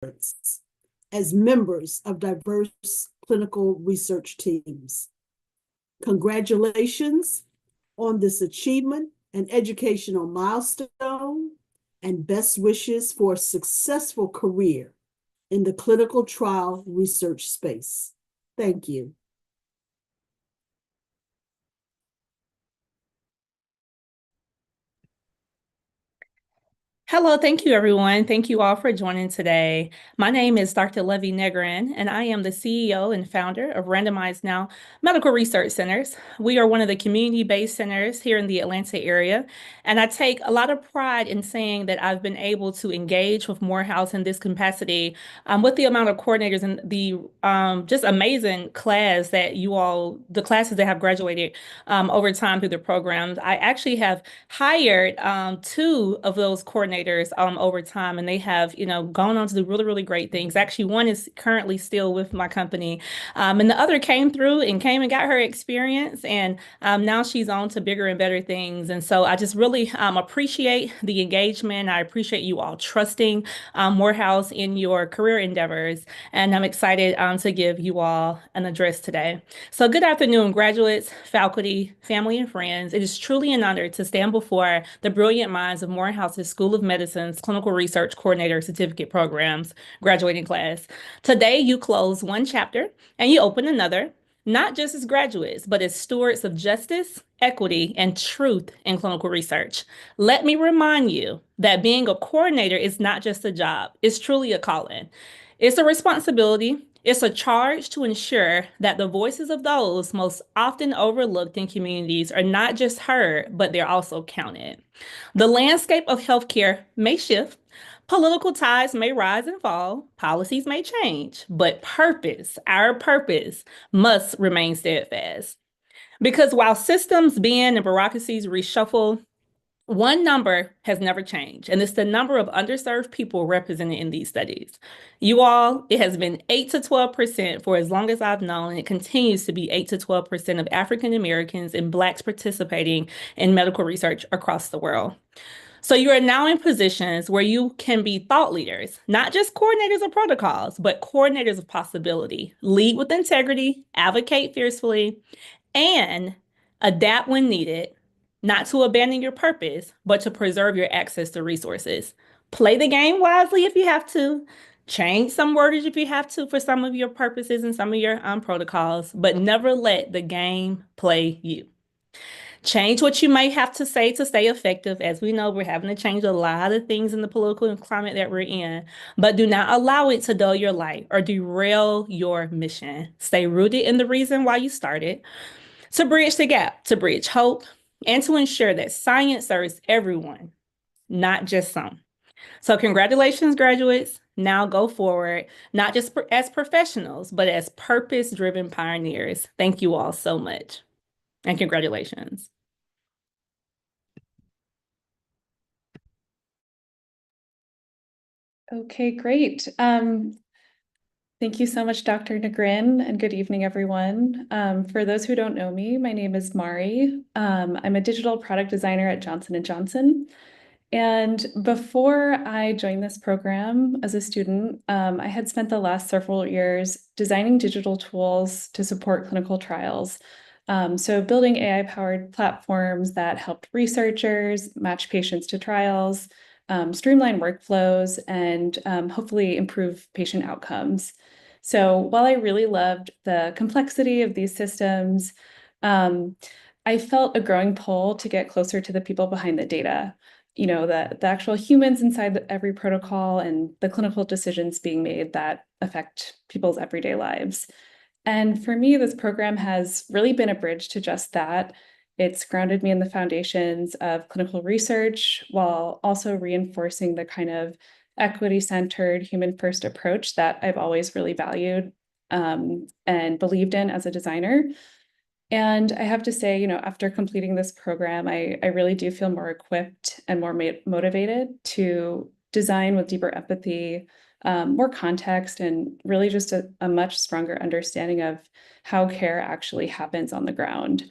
as members of diverse clinical research teams. Congratulations on this achievement and educational milestone, and best wishes for a successful career in the clinical trial research space. Thank you. Hello, thank you, everyone. Thank you all for joining today. My name is Dr. Levy Negrin, and I am the CEO and founder of Randomized Now Medical Research Centers. We are one of the community-based centers here in the Atlanta area, and I take a lot of pride in saying that I've been able to engage with Morehouse in this capacity with the amount of coordinators and the just amazing class that the classes that have graduated over time through the programs. I actually have hired two of those coordinators over time, and they have, gone on to do really, really great things. Actually, one is currently still with my company, and the other came and got her experience, and now she's on to bigger and better things. And so I just really appreciate the engagement. I appreciate you all trusting Morehouse in your career endeavors, and I'm excited to give you all an address today. So good afternoon, graduates, faculty, family, and friends. It is truly an honor to stand before the brilliant minds of Morehouse's School of Medicine's Clinical Research Coordinator Certificate Programs graduating class. Today, you close one chapter and you open another, not just as graduates, but as stewards of justice, equity, and truth in clinical research. Let me remind you that being a coordinator is not just a job, it's truly a calling. It's a responsibility. It's a charge to ensure that the voices of those most often overlooked in communities are not just heard, but they're also counted. The landscape of healthcare may shift, political tides may rise and fall, policies may change, but our purpose, must remain steadfast. Because while systems bend and bureaucracies reshuffle, one number has never changed, and it's the number of underserved people represented in these studies. You all, it has been 8 to 12% for as long as I've known, and it continues to be 8 to 12% of African Americans and Blacks participating in medical research across the world. So you are now in positions where you can be thought leaders, not just coordinators of protocols, but coordinators of possibility. Lead with integrity, advocate fiercely, and adapt when needed, not to abandon your purpose, but to preserve your access to resources. Play the game wisely if you have to. Change some wordage if you have to for some of your purposes and some of your protocols, but never let the game play you. Change what you might have to say to stay effective. As we know, we're having to change a lot of things in the political climate that we're in, but do not allow it to dull your light or derail your mission. Stay rooted in the reason why you started, to bridge the gap, to bridge hope, and to ensure that science serves everyone, not just some. So congratulations, graduates. Now go forward, not just as professionals, but as purpose-driven pioneers. Thank you all so much, and congratulations. Okay, great. Thank you so much, Dr. Negrin, and good evening, everyone. For those who don't know me, my name is Mari. I'm a digital product designer at Johnson & Johnson. And before I joined this program as a student, I had spent the last several years designing digital tools to support clinical trials. So building AI-powered platforms that helped researchers match patients to trials, streamline workflows, and hopefully improve patient outcomes. So while I really loved the complexity of these systems, I felt a growing pull to get closer to the people behind the data, the actual humans inside every protocol and the clinical decisions being made that affect people's everyday lives. And for me, this program has really been a bridge to just that. It's grounded me in the foundations of clinical research while also reinforcing the kind of equity-centered, human-first approach that I've always really valued and believed in as a designer. And I have to say, after completing this program, I really do feel more equipped and more motivated to design with deeper empathy, more context, and really just a much stronger understanding of how care actually happens on the ground.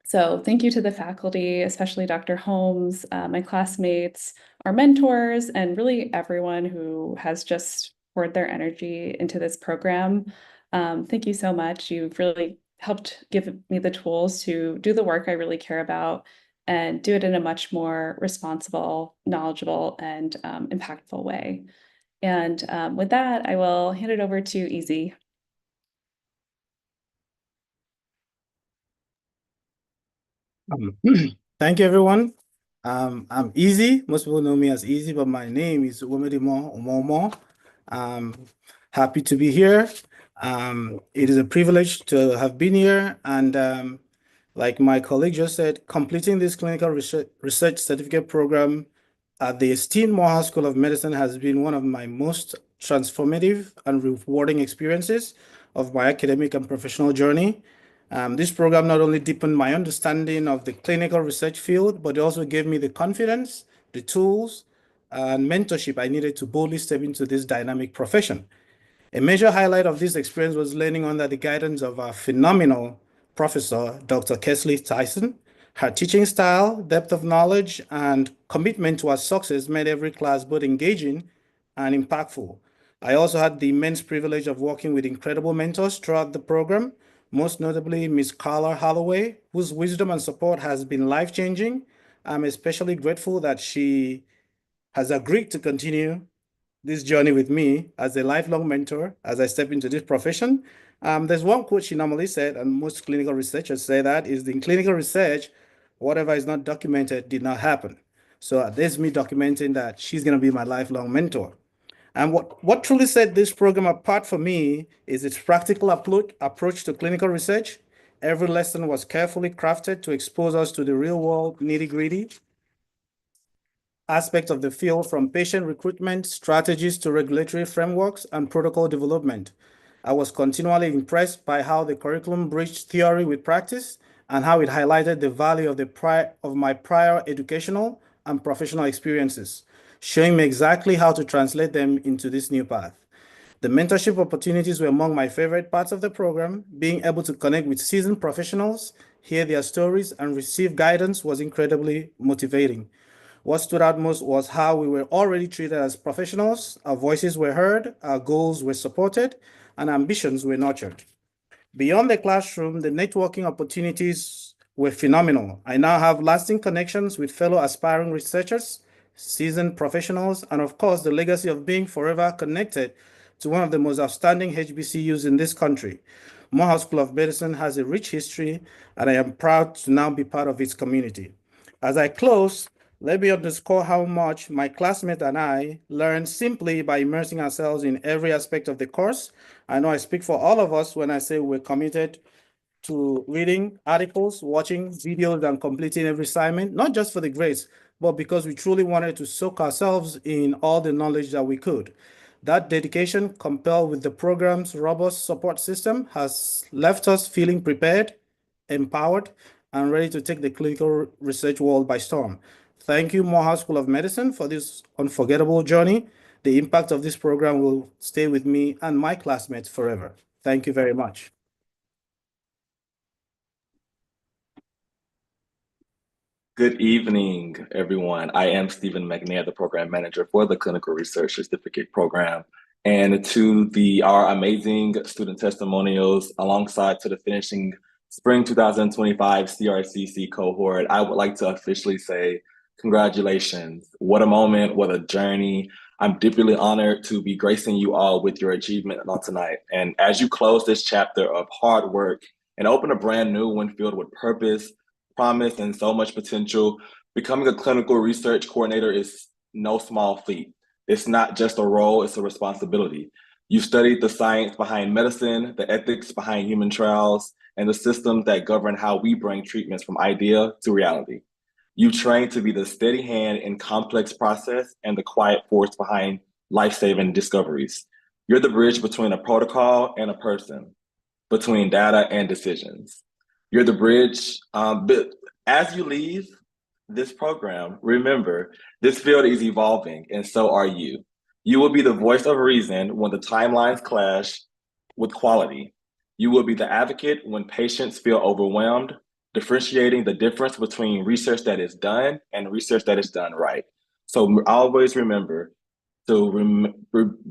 So thank you to the faculty, especially Dr. Holmes, my classmates, our mentors, and really everyone who has just poured their energy into this program. Thank you so much. You've really helped give me the tools to do the work I really care about and do it in a much more responsible, knowledgeable, and impactful way. And with that, I will hand it over to Easy. Thank you, everyone. I'm Easy. Most people know me as Easy, but my name is Umedimo Omomo. Happy to be here. It is a privilege to have been here. And like my colleague just said, completing this clinical research certificate program at the esteemed Morehouse School of Medicine has been one of my most transformative and rewarding experiences of my academic and professional journey. This program not only deepened my understanding of the clinical research field, but it also gave me the confidence, the tools, and mentorship I needed to boldly step into this dynamic profession. A major highlight of this experience was learning under the guidance of our phenomenal professor, Dr. Kesley Tyson. Her teaching style, depth of knowledge, and commitment to our success made every class both engaging and impactful. I also had the immense privilege of working with incredible mentors throughout the program, most notably Ms. Carla Holloway, whose wisdom and support has been life-changing. I'm especially grateful that she has agreed to continue this journey with me as a lifelong mentor as I step into this profession. There's one quote she normally said, and most clinical researchers say that, is in clinical research, whatever is not documented did not happen. So there's me documenting that she's going to be my lifelong mentor. And what truly set this program apart for me is its practical approach to clinical research. Every lesson was carefully crafted to expose us to the real world nitty-gritty aspects of the field, from patient recruitment strategies to regulatory frameworks and protocol development. I was continually impressed by how the curriculum bridged theory with practice and how it highlighted the value of my prior educational and professional experiences, showing me exactly how to translate them into this new path. The mentorship opportunities were among my favorite parts of the program. Being able to connect with seasoned professionals, hear their stories, and receive guidance was incredibly motivating. What stood out most was how we were already treated as professionals, our voices were heard, our goals were supported, and ambitions were nurtured. Beyond the classroom, the networking opportunities were phenomenal. I now have lasting connections with fellow aspiring researchers, seasoned professionals, and of course, the legacy of being forever connected to one of the most outstanding HBCUs in this country. Morehouse School of Medicine has a rich history, and I am proud to now be part of its community. As I close, let me underscore how much my classmates and I learned simply by immersing ourselves in every aspect of the course. I know I speak for all of us when I say we're committed to reading articles, watching videos, and completing every assignment, not just for the grades, but because we truly wanted to soak ourselves in all the knowledge that we could. That dedication, coupled with the program's robust support system, has left us feeling prepared, empowered, and ready to take the clinical research world by storm. Thank you, Morehouse School of Medicine, for this unforgettable journey. The impact of this program will stay with me and my classmates forever. Thank you very much. Good evening, everyone. I am Stephen McNair, the program manager for the Clinical Research Certificate Program. And to our amazing student testimonials, alongside to the finishing Spring 2025 CRCC cohort, I would like to officially say congratulations. What a moment, what a journey. I'm deeply honored to be gracing you all with your achievement on tonight. And as you close this chapter of hard work and open a brand new one filled with purpose, promise, and so much potential, becoming a clinical research coordinator is no small feat. It's not just a role, it's a responsibility. You've studied the science behind medicine, the ethics behind human trials, and the systems that govern how we bring treatments from idea to reality. You've trained to be the steady hand in complex process and the quiet force behind life-saving discoveries. You're the bridge between a protocol and a person, between data and decisions. You're the bridge. But as you leave this program, remember, this field is evolving, and so are you. You will be the voice of reason when the timelines clash with quality. You will be the advocate when patients feel overwhelmed, differentiating the difference between research that is done and research that is done right. So always remember to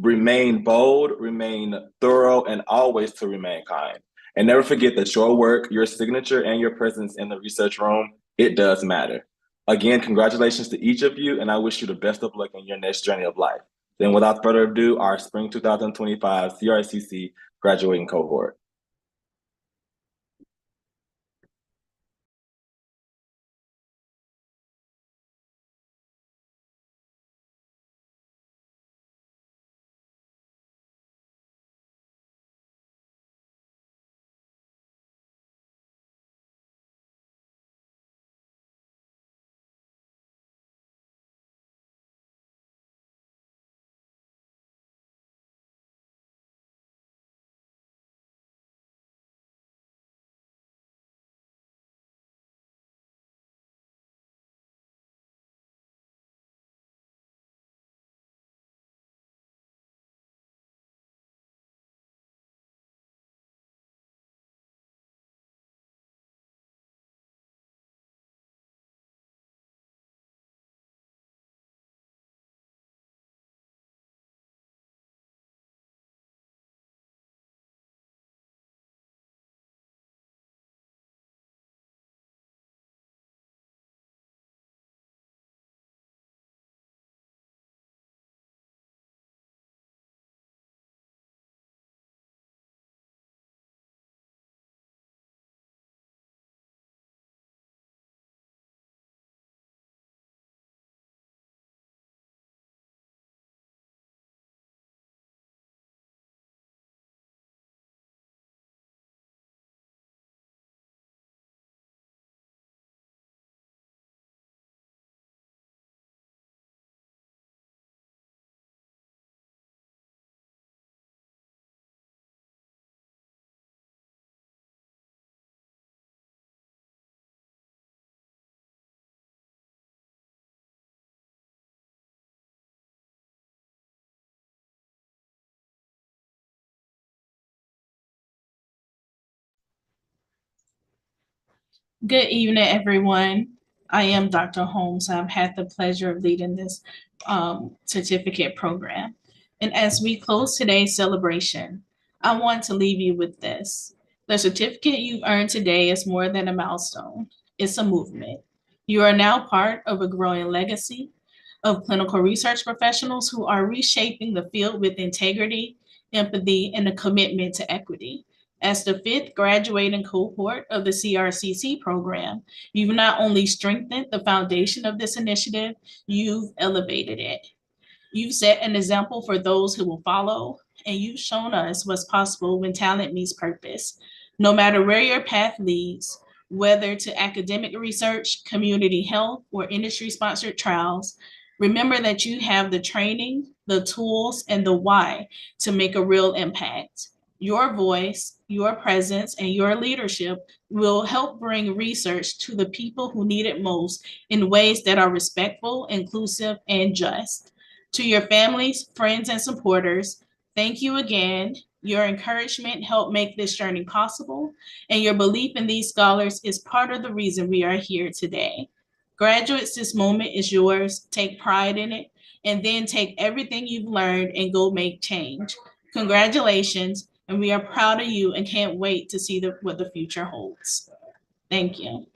remain bold, remain thorough, and always to remain kind. And never forget that your work, your signature, and your presence in the research room, it does matter. Again, congratulations to each of you, and I wish you the best of luck in your next journey of life. Then without further ado, our spring 2025 CRCC graduating cohort. Good evening, everyone. I am Dr. Holmes. I've had the pleasure of leading this certificate program. And as we close today's celebration, I want to leave you with this. The certificate you've earned today is more than a milestone. It's a movement. You are now part of a growing legacy of clinical research professionals who are reshaping the field with integrity, empathy, and a commitment to equity. As the fifth graduating cohort of the CRCC program, you've not only strengthened the foundation of this initiative, you've elevated it. You've set an example for those who will follow, and you've shown us what's possible when talent meets purpose. No matter where your path leads, whether to academic research, community health, or industry-sponsored trials, remember that you have the training, the tools, and the why to make a real impact. Your voice, your presence, and your leadership will help bring research to the people who need it most in ways that are respectful, inclusive, and just. To your families, friends, and supporters, thank you again. Your encouragement helped make this journey possible, and your belief in these scholars is part of the reason we are here today. Graduates, this moment is yours. Take pride in it, and then take everything you've learned and go make change. Congratulations, and we are proud of you and can't wait to see what the future holds. Thank you.